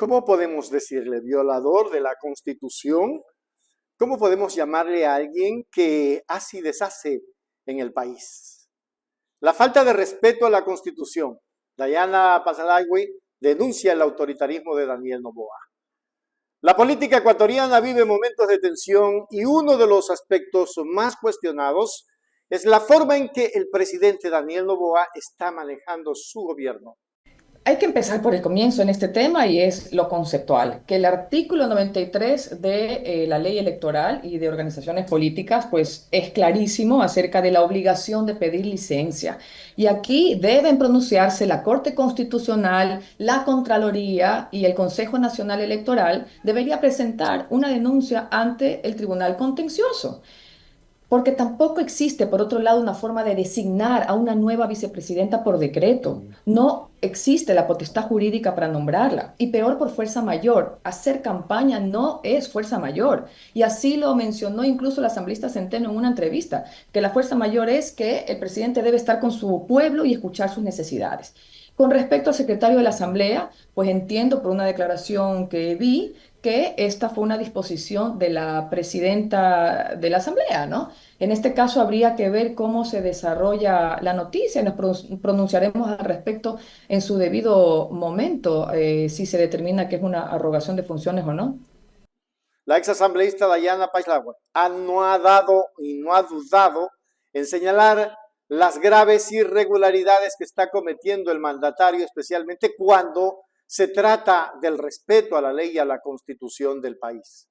¿Cómo podemos decirle? ¿Violador de la Constitución? ¿Cómo podemos llamarle a alguien que hace y deshace en el país? La falta de respeto a la Constitución. Dayana Pasalagüe denuncia el autoritarismo de Daniel Noboa. La política ecuatoriana vive momentos de tensión y uno de los aspectos más cuestionados es la forma en que el presidente Daniel Noboa está manejando su gobierno. Hay que empezar por el comienzo en este tema y es lo conceptual, que el artículo 93 de la ley electoral y de organizaciones políticas pues es clarísimo acerca de la obligación de pedir licencia. Y aquí deben pronunciarse la Corte Constitucional, la Contraloría y el Consejo Nacional Electoral debería presentar una denuncia ante el Tribunal Contencioso. Porque tampoco existe, por otro lado, una forma de designar a una nueva vicepresidenta por decreto. No existe la potestad jurídica para nombrarla. Y peor por fuerza mayor. Hacer campaña no es fuerza mayor. Y así lo mencionó incluso la asambleísta Centeno en una entrevista, que la fuerza mayor es que el presidente debe estar con su pueblo y escuchar sus necesidades. Con respecto al secretario de la Asamblea, pues entiendo por una declaración que vi que esta fue una disposición de la presidenta de la Asamblea, ¿no? En este caso habría que ver cómo se desarrolla la noticia, nos pronunciaremos al respecto en su debido momento, si se determina que es una arrogación de funciones o no. La exasambleísta Dayana Pasalagüe no ha dado y no ha dudado en señalar las graves irregularidades que está cometiendo el mandatario, especialmente cuando se trata del respeto a la ley y a la constitución del país.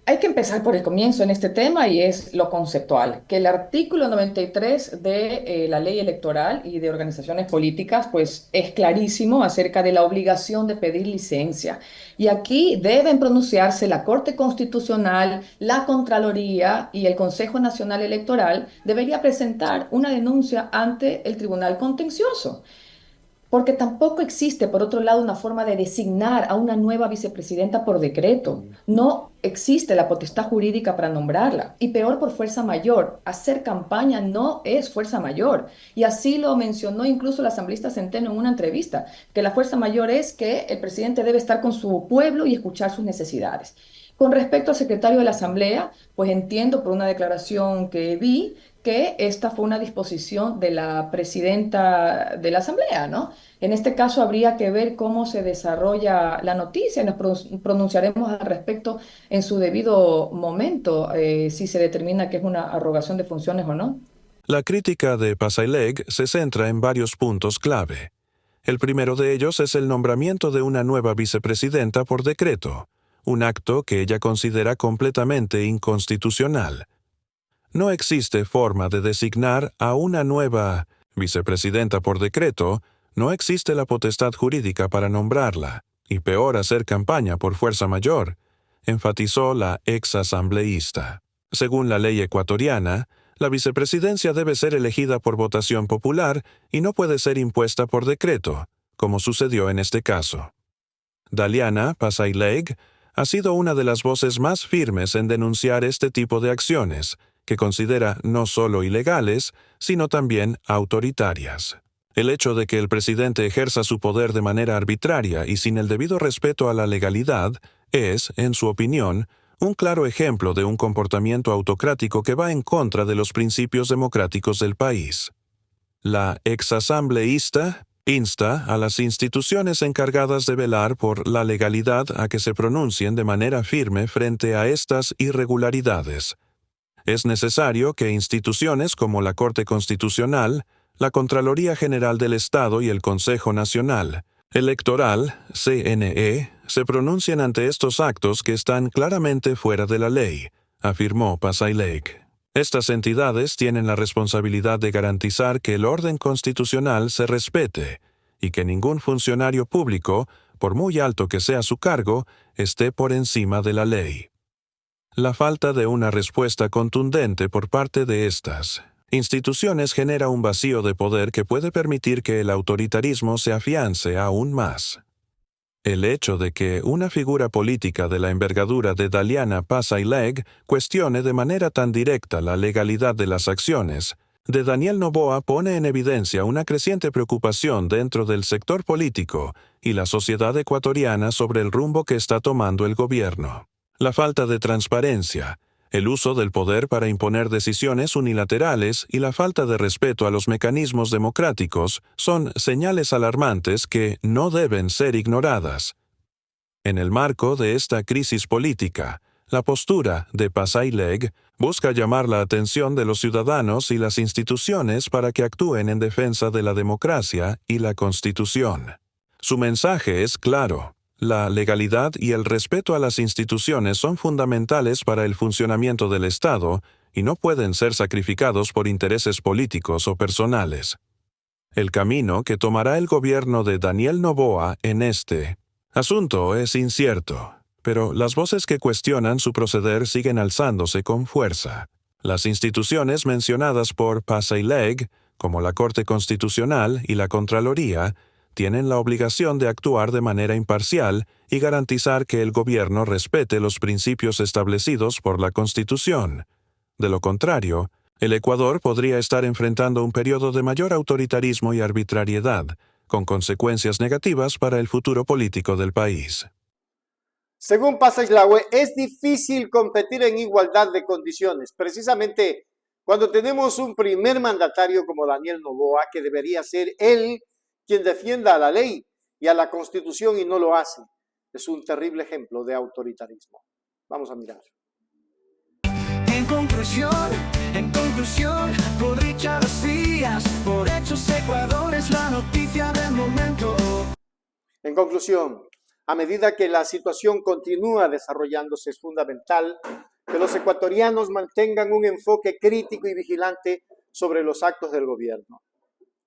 Hay que empezar por el comienzo en este tema y es lo conceptual, que el artículo 93 de la ley electoral y de organizaciones políticas pues es clarísimo acerca de la obligación de pedir licencia. Y aquí deben pronunciarse la Corte Constitucional, la Contraloría y el Consejo Nacional Electoral debería presentar una denuncia ante el Tribunal Contencioso. Porque tampoco existe, por otro lado, una forma de designar a una nueva vicepresidenta por decreto. No existe la potestad jurídica para nombrarla. Y peor por fuerza mayor. Hacer campaña no es fuerza mayor. Y así lo mencionó incluso la asambleísta Centeno en una entrevista, que la fuerza mayor es que el presidente debe estar con su pueblo y escuchar sus necesidades. Con respecto al secretario de la Asamblea, pues entiendo por una declaración que vi que esta fue una disposición de la presidenta de la Asamblea, ¿no? En este caso habría que ver cómo se desarrolla la noticia y nos pronunciaremos al respecto en su debido momento, si se determina que es una arrogación de funciones o no. La crítica de Pasaileg se centra en varios puntos clave. El primero de ellos es el nombramiento de una nueva vicepresidenta por decreto, un acto que ella considera completamente inconstitucional. No existe forma de designar a una nueva vicepresidenta por decreto, no existe la potestad jurídica para nombrarla, y peor hacer campaña por fuerza mayor, enfatizó la exasambleísta. Según la ley ecuatoriana, la vicepresidencia debe ser elegida por votación popular y no puede ser impuesta por decreto, como sucedió en este caso. Daliana Pasaileg ha sido una de las voces más firmes en denunciar este tipo de acciones, que considera no solo ilegales, sino también autoritarias. El hecho de que el presidente ejerza su poder de manera arbitraria y sin el debido respeto a la legalidad es, en su opinión, un claro ejemplo de un comportamiento autocrático que va en contra de los principios democráticos del país. La exasambleísta insta a las instituciones encargadas de velar por la legalidad a que se pronuncien de manera firme frente a estas irregularidades. Es necesario que instituciones como la Corte Constitucional, la Contraloría General del Estado y el Consejo Nacional Electoral, CNE, se pronuncien ante estos actos que están claramente fuera de la ley, afirmó Pasaileg. Estas entidades tienen la responsabilidad de garantizar que el orden constitucional se respete y que ningún funcionario público, por muy alto que sea su cargo, esté por encima de la ley. La falta de una respuesta contundente por parte de estas instituciones genera un vacío de poder que puede permitir que el autoritarismo se afiance aún más. El hecho de que una figura política de la envergadura de Daliana Pasaileg cuestione de manera tan directa la legalidad de las acciones de Daniel Noboa pone en evidencia una creciente preocupación dentro del sector político y la sociedad ecuatoriana sobre el rumbo que está tomando el gobierno. La falta de transparencia, el uso del poder para imponer decisiones unilaterales y la falta de respeto a los mecanismos democráticos son señales alarmantes que no deben ser ignoradas. En el marco de esta crisis política, la postura de Pasaileg busca llamar la atención de los ciudadanos y las instituciones para que actúen en defensa de la democracia y la Constitución. Su mensaje es claro. La legalidad y el respeto a las instituciones son fundamentales para el funcionamiento del Estado y no pueden ser sacrificados por intereses políticos o personales. El camino que tomará el gobierno de Daniel Noboa en este asunto es incierto, pero las voces que cuestionan su proceder siguen alzándose con fuerza. Las instituciones mencionadas por Pasaileg, como la Corte Constitucional y la Contraloría, tienen la obligación de actuar de manera imparcial y garantizar que el gobierno respete los principios establecidos por la Constitución. De lo contrario, el Ecuador podría estar enfrentando un periodo de mayor autoritarismo y arbitrariedad, con consecuencias negativas para el futuro político del país. Según Pasaislahue, es difícil competir en igualdad de condiciones, precisamente cuando tenemos un primer mandatario como Daniel Noboa, que debería ser él quien defienda a la ley y a la Constitución y no lo hace. Es un terrible ejemplo de autoritarismo. Vamos a mirar. En conclusión, por Richard Díaz, por Hechos Ecuador es la noticia del momento. En conclusión, a medida que la situación continúa desarrollándose, es fundamental que los ecuatorianos mantengan un enfoque crítico y vigilante sobre los actos del gobierno.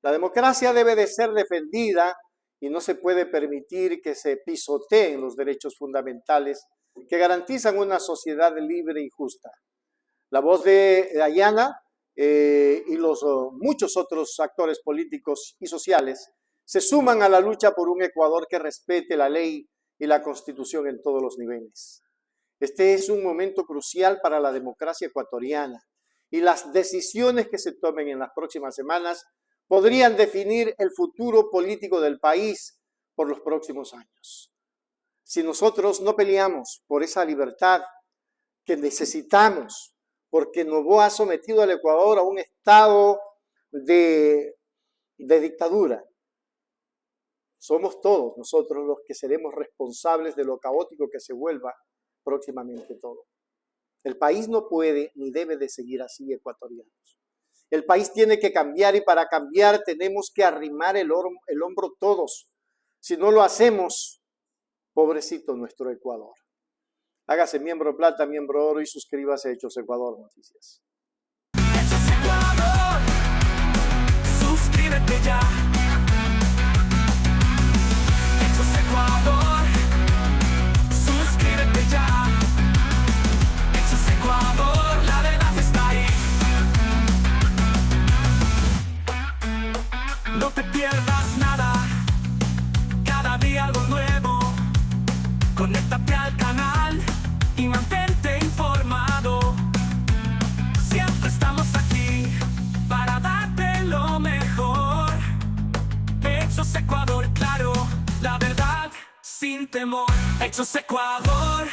La democracia debe de ser defendida y no se puede permitir que se pisoteen los derechos fundamentales que garantizan una sociedad libre y justa. La voz de Dayana y los muchos otros actores políticos y sociales se suman a la lucha por un Ecuador que respete la ley y la Constitución en todos los niveles. Este es un momento crucial para la democracia ecuatoriana y las decisiones que se tomen en las próximas semanas podrían definir el futuro político del país por los próximos años. Si nosotros no peleamos por esa libertad que necesitamos, porque Noboa ha sometido al Ecuador a un estado de dictadura, somos todos nosotros los que seremos responsables de lo caótico que se vuelva próximamente todo. El país no puede ni debe de seguir así, ecuatorianos. El país tiene que cambiar y para cambiar tenemos que arrimar el hombro todos. Si no lo hacemos, pobrecito nuestro Ecuador. Hágase miembro plata, miembro oro y suscríbase a Hechos Ecuador Noticias. Hechos Ecuador, suscríbete ya. Hechos Ecuador, suscríbete ya. Hechos Ecuador, la verdad está ahí. No te pierdas nada, cada día algo nuevo. Conéctate al canal y mantente informado. Siempre estamos aquí para darte lo mejor. Hechos Ecuador, claro, la verdad sin temor. Hechos Ecuador.